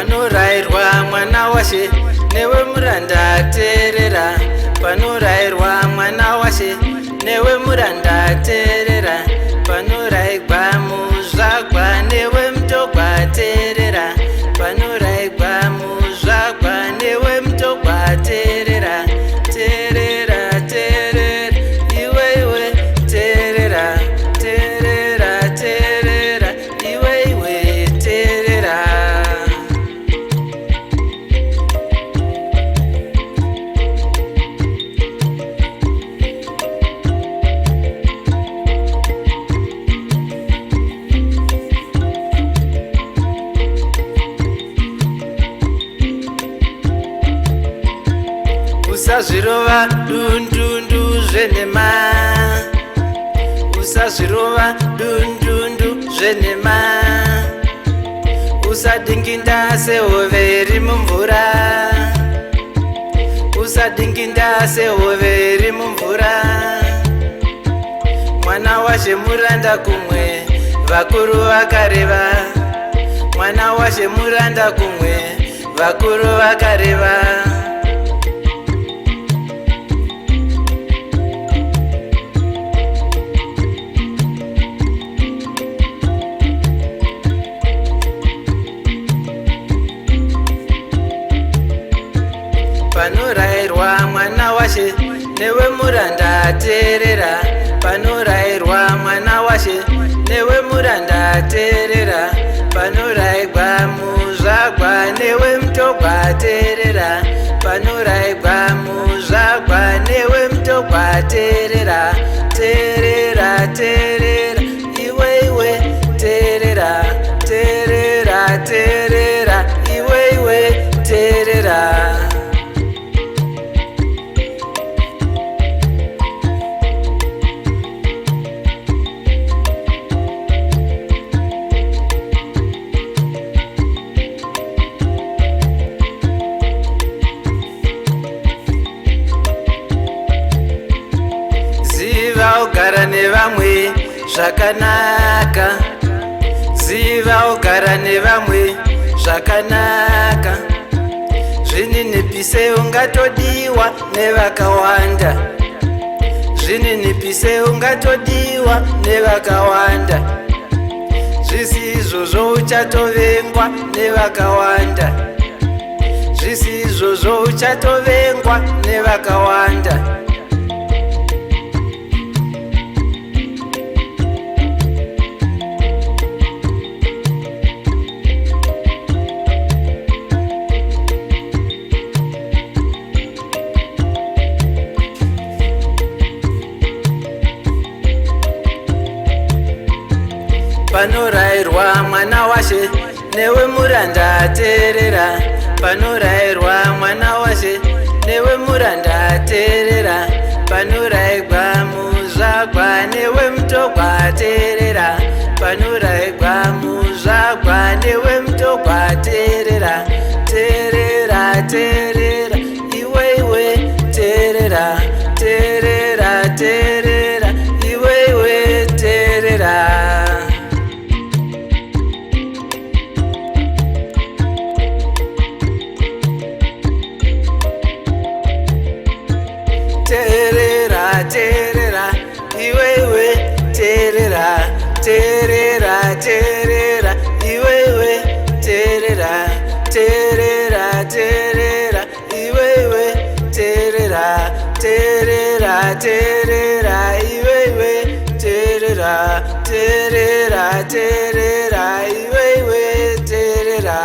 panorayirwa mwana washe newe muranda teerera panorayirwa mwana washe newe muranda teerera panorayirwa muzvagwa newe mutogwa teerera panorayirwa muzvagwa newe mutogwa teerera teerera teerera iwe teerera teerera teerera iwe teerera usazvirova dundundu zvenhema usazvirova dundundu zvenhema usadinginda sehove iri mumvura usadinginda sehove iri mumvura mwana washe muranda kumwe vakuru vakareva mwana washe muranda kumwe vakuru vakareva panorayirwa mwana washe newe muranda teerera panorayirwa mwana washe newe muranda teerera panorayirwa muzvagwa newe mutogwa teerera panorayirwa muzvagwa newe mutogwa teerera teerera teerera iwe teerera teerera teerera iwe teerera ugara nevamwe zvakanaka ziva ugara nevamwe zvakanaka zvininipise ungatodiwa nevakawanda zvininipise ungatodiwa nevakawanda zvisizvozvo uchatovengwa nevakawanda zvisizvozvo uchatovengwa nevakawanda panorayirwa mwana washe newe muranda teerera panorayirwa mwana washe newe muranda teerera panorayirwa muzvagwa newe mutogwa teerera panorayirwa muzvagwa newe mutogwa teerera teerera teerera iwe teerera teerera teerera iwe teerera teerera teerera iwe teerera teerera teerera iwe teerera teerera teerera iwe teerera teerera teerera iwe teerera teerera teerera iwe teerera